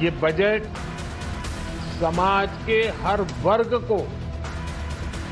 ये बजट समाज के हर वर्ग को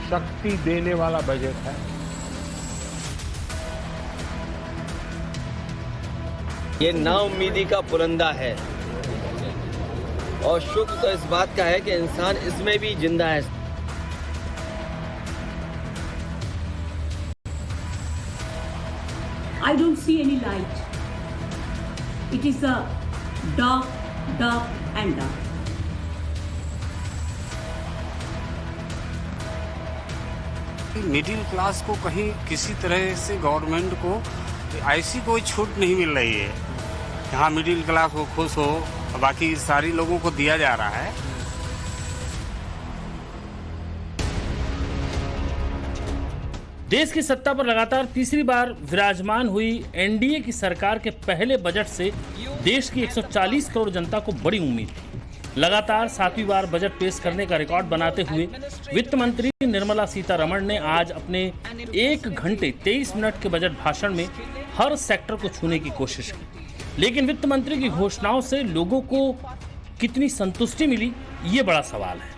शक्ति देने वाला बजट है। ये नाउम्मीदी का पुरंदा है और शुक्र तो इस बात का है कि इंसान इसमें भी जिंदा है। I don't see any light. It is a dark, dark and dark. Middle class को कहीं किसी तरह से गवर्नमेंट को ऐसी कोई छूट नहीं मिल रही है। यहाँ मिडिल क्लास हो खुश हो, बाकी सारी लोगों को दिया जा रहा है। देश की सत्ता पर लगातार तीसरी बार विराजमान हुई एनडीए की सरकार के पहले बजट से देश की 140 करोड़ जनता को बड़ी उम्मीद थी। लगातार 7वीं बार बजट पेश करने का रिकॉर्ड बनाते हुए वित्त मंत्री निर्मला सीतारमण ने आज अपने 1 घंटे 23 मिनट के बजट भाषण में हर सेक्टर को छूने की कोशिश की, लेकिन वित्त मंत्री की घोषणाओं से लोगों को कितनी संतुष्टि मिली, ये बड़ा सवाल है।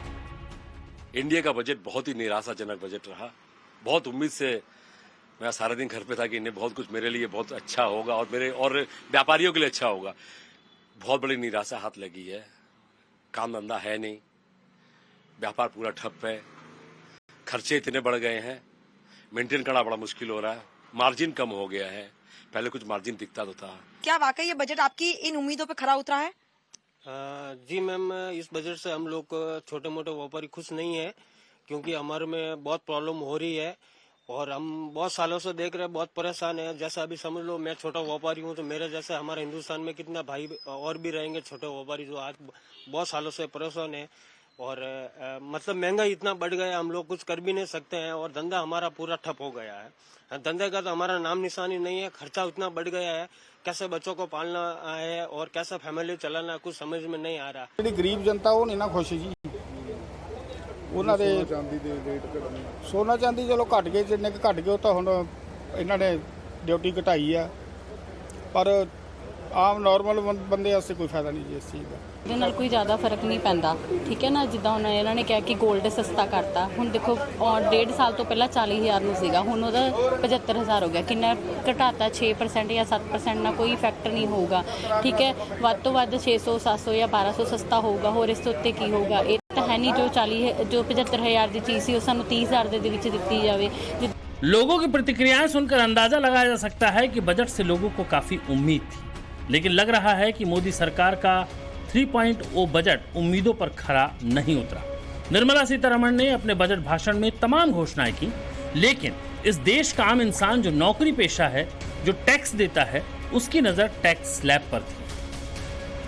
इंडिया का बजट बहुत ही निराशाजनक बजट रहा। बहुत उम्मीद से मैं सारा दिन घर पे था कि इन्हें बहुत कुछ मेरे लिए बहुत अच्छा होगा और मेरे और व्यापारियों के लिए अच्छा होगा। बहुत बड़ी निराशा हाथ लगी है। काम धंधा है नहीं, व्यापार पूरा ठप है, खर्चे इतने बढ़ गए हैं, मेंटेन करना बड़ा मुश्किल हो रहा है, मार्जिन कम हो गया है। पहले कुछ मार्जिन दिखता तो था। क्या वाकई ये बजट आपकी इन उम्मीदों पर खरा उतरा है? जी मैम, इस बजट से हम लोग छोटे मोटे व्यापारी खुश नहीं है, क्योंकि हमारे में बहुत प्रॉब्लम हो रही है और हम बहुत सालों से देख रहे हैं, बहुत परेशान है। जैसा अभी समझ लो मैं छोटा व्यापारी हूँ, तो मेरे जैसे हमारे हिंदुस्तान में कितना भाई और भी रहेंगे छोटे व्यापारी जो आज बहुत सालों से परेशान है। और मतलब महंगाई इतना बढ़ गया, हम लोग कुछ कर भी नहीं सकते हैं और धंधा हमारा पूरा ठप हो गया है। धंधे का तो हमारा नाम निशान ही नहीं है। खर्चा उतना बढ़ गया है, कैसे बच्चों को पालना है और कैसे फैमिली चलाना, कुछ समझ में नहीं आ रहा। गरीब जनता वो नहीं ना खुश जी। ਉਹਨਾਂ ਦੇ ਸੋਨਾ ਚਾਂਦੀ ਚਲੋ ਘਟ ਗਏ, ਜਿੰਨੇ ਘਟ ਗਏ ਉਹ ਤਾਂ ਹੁਣ ਇਹਨਾਂ ਨੇ ਡਿਊਟੀ ਘਟਾਈ ਆ, ਪਰ ਆਮ ਨਾਰਮਲ ਬੰਦੇ ਵਾਸਤੇ ਕੋਈ ਫਾਇਦਾ ਨਹੀਂ ਜੀ ਇਸ ਚੀਜ਼ ਦਾ। ਇਹਦੇ ਨਾਲ ਕੋਈ ਜ਼ਿਆਦਾ ਫਰਕ ਨਹੀਂ ਪੈਂਦਾ, ਠੀਕ ਹੈ ਨਾ। ਜਿੱਦਾਂ ਹੁਣ ਇਹਨਾਂ ਨੇ ਕਿਹਾ ਕਿ 골ਡ ਸਸਤਾ ਕਰਤਾ, ਹੁਣ ਦੇਖੋ 1.5 ਸਾਲ ਤੋਂ ਪਹਿਲਾਂ 40,000 ਨੂੰ ਸੀਗਾ, ਹੁਣ ਉਹਦਾ 75,000 ਹੋ ਗਿਆ। ਕਿੰਨਾ ਘਟਾਤਾ? 6% ਜਾਂ 7% ਨਾਲ ਕੋਈ ਇਫੈਕਟ ਨਹੀਂ ਹੋਊਗਾ, ਠੀਕ ਹੈ। ਵੱਧ ਤੋਂ ਵੱਧ 600, 700 ਜਾਂ 1200 ਸਸਤਾ ਹੋਊਗਾ, ਹੋਰ ਇਸ ਤੋਂ ਉੱਤੇ ਕੀ ਹੋਊਗਾ। ਇਹ ਤਾਂ ਹੈ ਨਹੀਂ जो 75,000 ਦੀ ਚੀਜ਼ ਸੀ ਉਹ ਸਾਨੂੰ 30,000 ਦੇ ਵਿੱਚ ਦਿੱਤੀ ਜਾਵੇ। लोगों की प्रतिक्रियाएं सुनकर अंदाजा लगाया जा सकता है कि बजट से लोगों को काफी उम्मीद थी, लेकिन लग रहा है कि मोदी सरकार का 3.0 बजट उम्मीदों पर खरा नहीं उतरा। निर्मला सीतारमण ने अपने बजट भाषण में तमाम घोषणाएं की, लेकिन इस देश का आम इंसान जो नौकरी पेशा है, जो टैक्स देता है, उसकी नजर टैक्स स्लैब पर थी।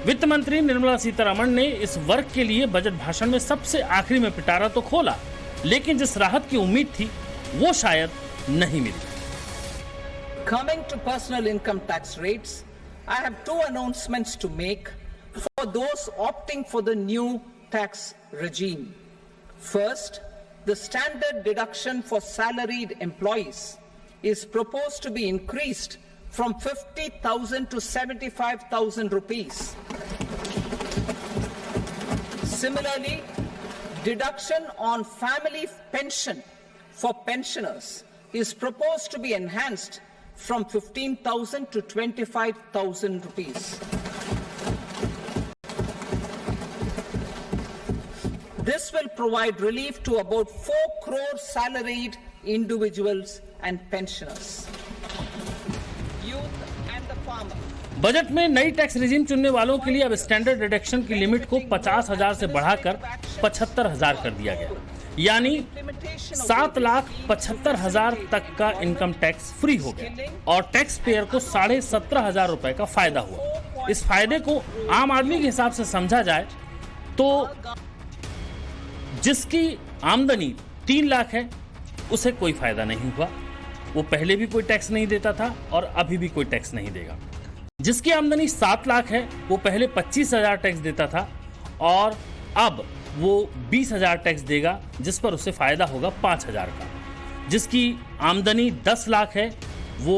वित्त मंत्री निर्मला सीतारमण ने इस वर्ग के लिए बजट भाषण में सबसे आखिरी में पिटारा तो खोला, लेकिन जिस राहत की उम्मीद थी वो शायद नहीं मिली। Coming to personal income tax rates, I have 2 announcements to make for those opting for the new tax regime. First, the standard deduction for salaried employees is proposed to be increased from 50,000 to 75,000 rupees. Similarly, deduction on family pension for pensioners is proposed to be enhanced from 15,000 to 25,000 rupees. This will provide relief to about 4 crore salaried individuals and pensioners. Budget में नई tax regime चुनने वालों के लिए अब standard deduction की limit को 50,000 से बढ़ाकर 75,000 कर दिया गया, यानी 7,75,000 तक का इनकम टैक्स फ्री हो गया और टैक्स पेयर को 17,500 रुपए का फायदा हुआ। इस फायदे को आम आदमी के हिसाब से समझा जाए तो जिसकी आमदनी 3 लाख है उसे कोई फायदा नहीं हुआ। वो पहले भी कोई टैक्स नहीं देता था और अभी भी कोई टैक्स नहीं देगा। जिसकी आमदनी 7 लाख है वो पहले 25,000 टैक्स देता था और अब वो 20,000 टैक्स देगा, जिस पर उसे फायदा होगा 5,000 का। जिसकी आमदनी 10 लाख है वो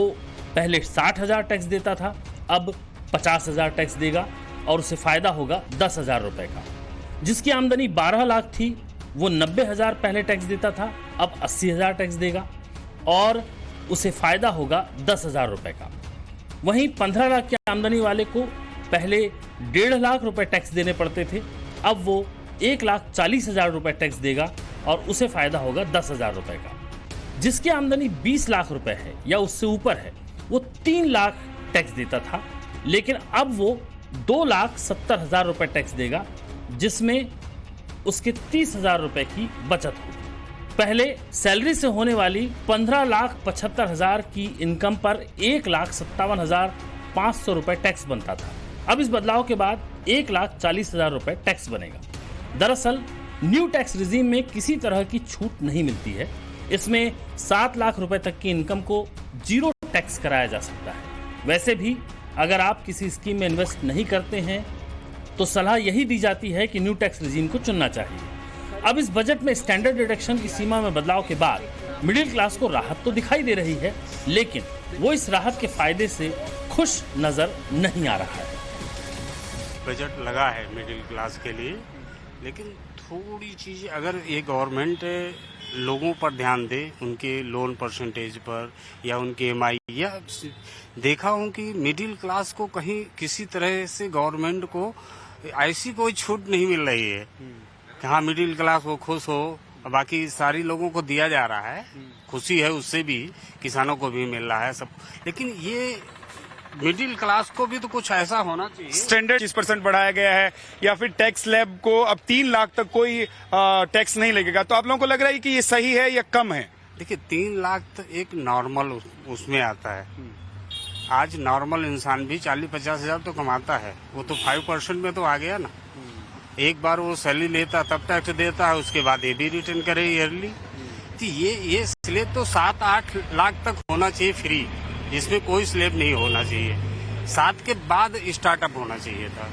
पहले 60,000 टैक्स देता था, अब 50,000 टैक्स देगा और उसे फायदा होगा 10,000 रुपए का। जिसकी आमदनी 12 लाख थी वो 90,000 पहले टैक्स देता था, अब 80,000 टैक्स देगा और उसे फायदा होगा 10,000 रुपए का। वहीं 15 लाख की आमदनी वाले को पहले 1.5 लाख रुपए टैक्स देने पड़ते थे, अब वो 1,40,000 रुपए टैक्स देगा और उसे फायदा होगा 10,000 रुपए का। जिसकी आमदनी 20 लाख रुपए है या उससे ऊपर है वो 3 लाख टैक्स देता था, लेकिन अब वो 2,70,000 रुपए टैक्स देगा, जिसमें उसके 30,000 रुपए की बचत होगी। पहले सैलरी से होने वाली 15,75,000 की इनकम पर 1,57,500 रुपए टैक्स बनता था। अब इस बदलाव के बाद 1,40,000 रुपए टैक्स बनेगा। दरअसल न्यू टैक्स रिजीम में किसी तरह की छूट नहीं मिलती है। इसमें 7 लाख रुपए तक की इनकम को जीरो टैक्स कराया जा सकता है। वैसे भी अगर आप किसी स्कीम में इन्वेस्ट नहीं करते हैं तो सलाह यही दी जाती है कि न्यू टैक्स रिजीम को चुनना चाहिए। अब इस बजट में स्टैंडर्ड डिडक्शन की सीमा में बदलाव के बाद मिडिल क्लास को राहत तो दिखाई दे रही है, लेकिन वो इस राहत के फायदे से खुश नजर नहीं आ रहा है। बजट लगा है मिडिल क्लास के लिए, लेकिन थोड़ी चीज़ अगर ये गवर्नमेंट लोगों पर ध्यान दे, उनके लोन परसेंटेज पर या उनके EMI, या देखा हूँ कि मिडिल क्लास को कहीं किसी तरह से गवर्नमेंट को ऐसी कोई छूट नहीं मिल रही है कि हाँ मिडिल क्लास को खुश हो, बाकी सारी लोगों को दिया जा रहा है। खुशी है उससे भी, किसानों को भी मिल रहा है सब, लेकिन ये मिडिल क्लास को भी तो कुछ ऐसा होना चाहिए। स्टैंडर्ड 20% बढ़ाया गया है या फिर टैक्स स्लैब को अब 3 लाख तक कोई टैक्स नहीं लगेगा, तो आप लोगों को लग रहा है कि ये सही है या कम है? देखिए 3 लाख तो एक नॉर्मल उसमें आता है। आज नॉर्मल इंसान भी 40-50 हजार तो कमाता है, वो तो 5% में तो आ गया ना। एक बार वो सैलरी लेता तब टैक्स देता है, उसके बाद ये भी रिटर्न करे ईयरली। तो ये स्लैब तो 7-8 लाख तक होना चाहिए फ्री, इसमें कोई स्लैब नहीं होना चाहिए। 7 के बाद स्टार्टअप होना चाहिए था।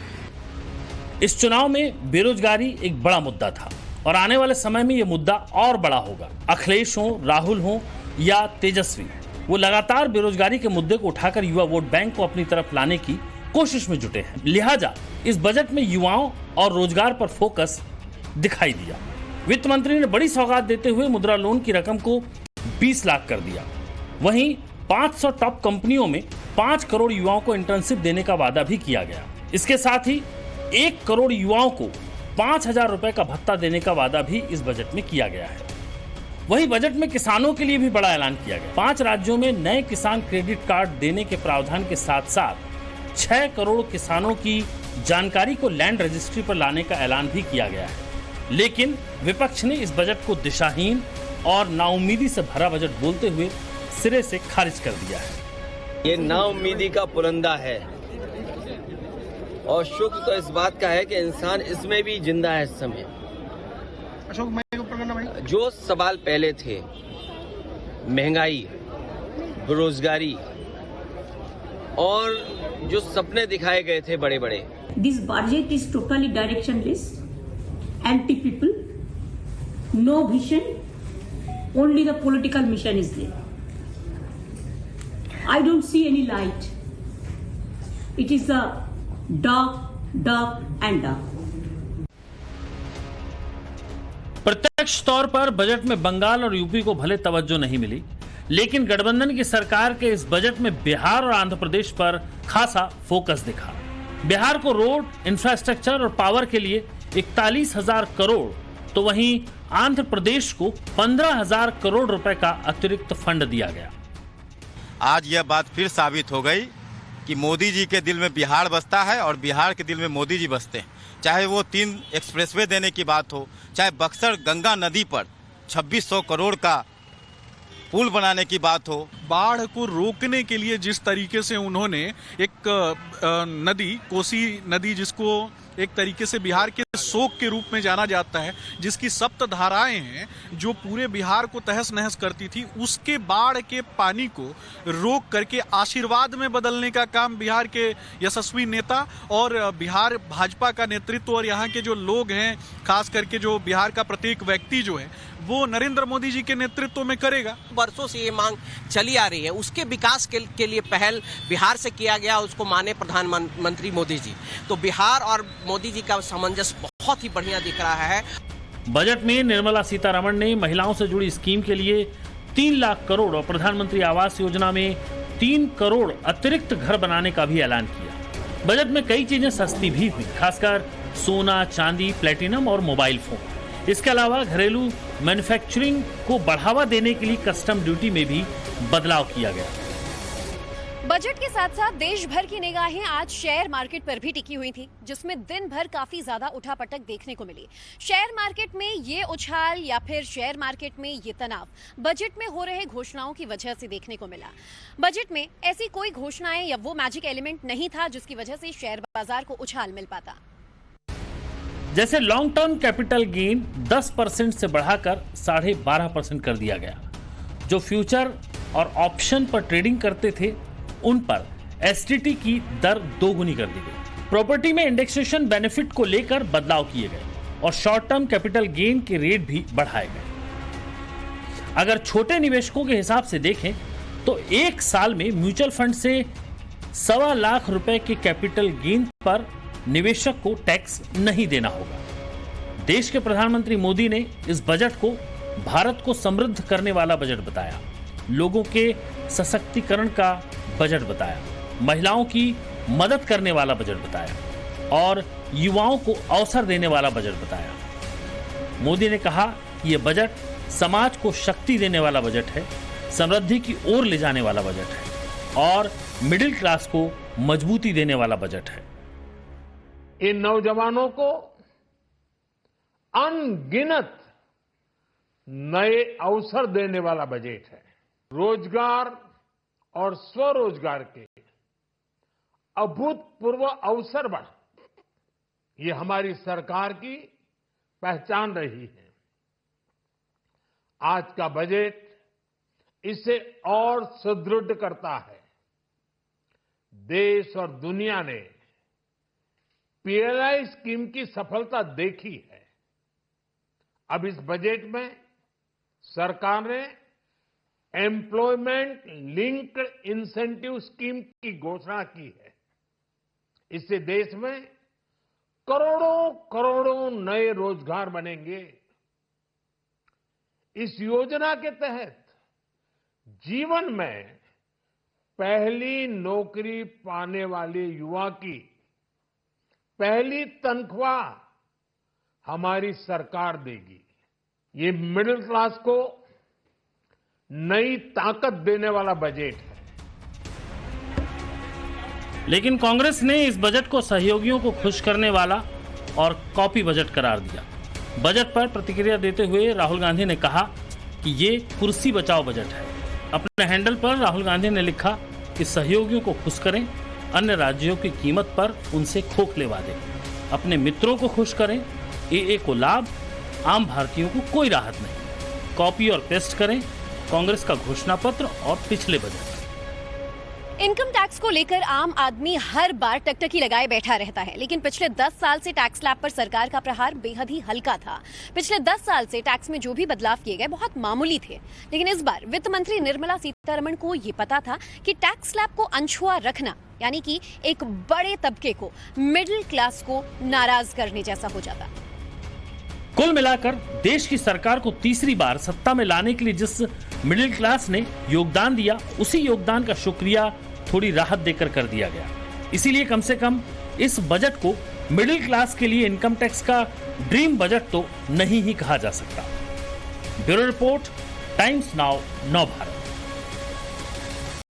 इस चुनाव में बेरोजगारी एक बड़ा मुद्दा था और आने वाले समय में यह मुद्दा और बड़ा होगा। अखिलेश हो, राहुल हो या तेजस्वी, वो लगातार बेरोजगारी के मुद्दे को उठाकर युवा वोट बैंक को अपनी तरफ लाने की कोशिश में जुटे हैं। लिहाजा इस बजट में युवाओं और रोजगार पर फोकस दिखाई दिया। वित्त मंत्री ने बड़ी सौगात देते हुए मुद्रा लोन की रकम को 20 लाख कर दिया। वहीं 500 टॉप कंपनियों में 5 करोड़ युवाओं को इंटर्नशिप देने का वादा भी किया गया। इसके साथ ही 1 करोड़ युवाओं को 5,000 रुपए का भत्ता देने का वादा भी इस बजट में किया गया है। वहीं बजट में किसानों के लिए भी बड़ा ऐलान किया गया। 5 राज्यों में नए किसान क्रेडिट कार्ड देने के प्रावधान के साथ साथ 6 करोड़ किसानों की जानकारी को लैंड रजिस्ट्री पर लाने का ऐलान भी किया गया है। लेकिन विपक्ष ने इस बजट को दिशाहीन और नाउम्मीदी से भरा बजट बोलते हुए सिरे से खारिज कर दिया है। ये नाउम्मीदी का पुलंदा है और शुक्र तो इस बात का है कि इंसान इसमें भी जिंदा है इस समय। जो सवाल पहले थे, महंगाई, बेरोजगारी और जो सपने दिखाए गए थे बड़े बड़े, This budget is totally directionless, anti-people, no vision, only the political mission is there. I don't see any light. It is a dark, dark and dark. प्रत्यक्ष तौर पर बजट में बंगाल और यूपी को भले तवज्जो नहीं मिली, लेकिन गठबंधन की सरकार के इस बजट में बिहार और आंध्र प्रदेश पर खासा फोकस दिखा। बिहार को रोड, इंफ्रास्ट्रक्चर और पावर के लिए 41,000 करोड़, तो वहीं आंध्र प्रदेश को 15,000 करोड़ रुपए का अतिरिक्त फंड दिया गया। आज यह बात फिर साबित हो गई कि मोदी जी के दिल में बिहार बसता है और बिहार के दिल में मोदी जी बसते हैं। चाहे वो 3 एक्सप्रेसवे देने की बात हो, चाहे बक्सर गंगा नदी पर 2600 करोड़ का पुल बनाने की बात हो। बाढ़ को रोकने के लिए जिस तरीके से उन्होंने एक नदी, कोसी नदी, जिसको एक तरीके से बिहार के शोक के रूप में जाना जाता है, जिसकी सप्त धाराएं हैं जो पूरे बिहार को तहस नहस करती थी, उसके बाढ़ के पानी को रोक करके आशीर्वाद में बदलने का काम बिहार के यशस्वी नेता और बिहार भाजपा का नेतृत्व और यहाँ के जो लोग हैं, खास करके जो बिहार का प्रत्येक व्यक्ति जो है वो नरेंद्र मोदी जी के नेतृत्व में करेगा। वर्षों से ये मांग चली आ रही है, उसके विकास के लिए पहल बिहार से किया गया, उसको माने प्रधानमंत्री मोदी जी। तो बिहार और मोदी जी का सामंजस्य बहुत ही बढ़िया दिख रहा है। बजट में निर्मला सीतारमण ने महिलाओं से जुड़ी स्कीम के लिए 3 लाख करोड़ और प्रधानमंत्री आवास योजना में 3 करोड़ अतिरिक्त घर बनाने का भी ऐलान किया। बजट में कई चीजें सस्ती भी हुई, खासकर सोना, चांदी, प्लेटिनम और मोबाइल फोन। इसके अलावा घरेलू मैन्युफैक्चरिंग को बढ़ावा देने के लिए कस्टम ड्यूटी में भी बदलाव किया गया। बजट के साथ साथ देश भर की निगाहें आज शेयर मार्केट पर भी टिकी हुई थी, जिसमें दिन भर काफी ज्यादा उठापटक देखने को मिली। शेयर मार्केट में ये उछाल या फिर शेयर मार्केट में ये तनाव बजट में हो रहे घोषणाओं की वजह से देखने को मिला। बजट में ऐसी कोई घोषणाएं या वो मैजिक एलिमेंट नहीं था जिसकी वजह से शेयर बाजार को उछाल मिल पाता। जैसे लॉन्ग टर्म कैपिटल गेन 10% से बढ़ाकर 12.5% कर दिया गया। जो फ्यूचर और ऑप्शन पर ट्रेडिंग करते थे उन पर एसटीटी की दर 2 गुनी कर दी गई। प्रॉपर्टी में इंडेक्सेशन बेनिफिट को लेकर बदलाव किए गए और शॉर्ट टर्म कैपिटल गेन के रेट भी बढ़ाए गए। अगर छोटे निवेशकों के हिसाब से देखें तो 1 साल में म्यूचुअल फंड से 1.25 लाख रुपए के कैपिटल गेन पर निवेशक को टैक्स नहीं देना होगा। देश के प्रधानमंत्री मोदी ने इस बजट को भारत को समृद्ध करने वाला बजट बताया, लोगों के सशक्तिकरण का बजट बताया, महिलाओं की मदद करने वाला बजट बताया और युवाओं को अवसर देने वाला बजट बताया। मोदी ने कहा कि यह बजट समाज को शक्ति देने वाला बजट है, समृद्धि की ओर ले जाने वाला बजट है और मिडिल क्लास को मजबूती देने वाला बजट है। इन नौजवानों को अनगिनत नए अवसर देने वाला बजट है। रोजगार और स्वरोजगार के अभूतपूर्व अवसर बढ़, ये हमारी सरकार की पहचान रही है। आज का बजट इसे और सुदृढ़ करता है। देश और दुनिया ने पीएलआई स्कीम की सफलता देखी है। अब इस बजट में सरकार ने एम्प्लॉयमेंट लिंक्ड इंसेंटिव स्कीम की घोषणा की है। इससे देश में करोड़ों करोड़ों नए रोजगार बनेंगे। इस योजना के तहत जीवन में पहली नौकरी पाने वाले युवा की पहली तनख्वाह हमारी सरकार देगी। ये मिडिल क्लास को नई ताकत देने वाला बजट है। लेकिन कांग्रेस ने इस बजट को सहयोगियों को खुश करने वाला और कॉपी बजट करार दिया। बजट पर प्रतिक्रिया देते हुए राहुल गांधी ने कहा कि ये कुर्सी बचाओ बजट है। अपने हैंडल पर राहुल गांधी ने लिखा कि सहयोगियों को खुश करें, अन्य राज्यों की कीमत पर उनसे खोखले वादे, अपने मित्रों को खुश करें, एए को लाभ, आम भारतीयों को कोई राहत नहीं। कॉपी और पेस्ट करें कांग्रेस का घोषणा पत्र और पिछले बजट। इनकम टैक्स को लेकर आम आदमी हर बार टकटकी लगाए बैठा रहता है, लेकिन पिछले 10 साल से टैक्स स्लैब पर सरकार का प्रहार बेहद ही हल्का था। पिछले 10 साल से टैक्स में जो भी बदलाव किए गए बहुत मामूली थे, लेकिन इस बार वित्त मंत्री निर्मला सीतारमण को ये पता था कि टैक्स स्लैब को अनछुआ रखना यानी कि एक बड़े तबके को, मिडिल क्लास को नाराज करने जैसा हो जाता। कुल मिलाकर देश की सरकार को तीसरी बार सत्ता में लाने के लिए जिस मिडिल क्लास ने योगदान दिया, उसी योगदान का शुक्रिया थोड़ी राहत देकर कर दिया गया। इसीलिए कम से कम इस बजट को मिडिल क्लास के लिए इनकम टैक्स का ड्रीम बजट तो नहीं ही कहा जा सकता। ब्यूरो रिपोर्ट, टाइम्स नाउ, नव भारत।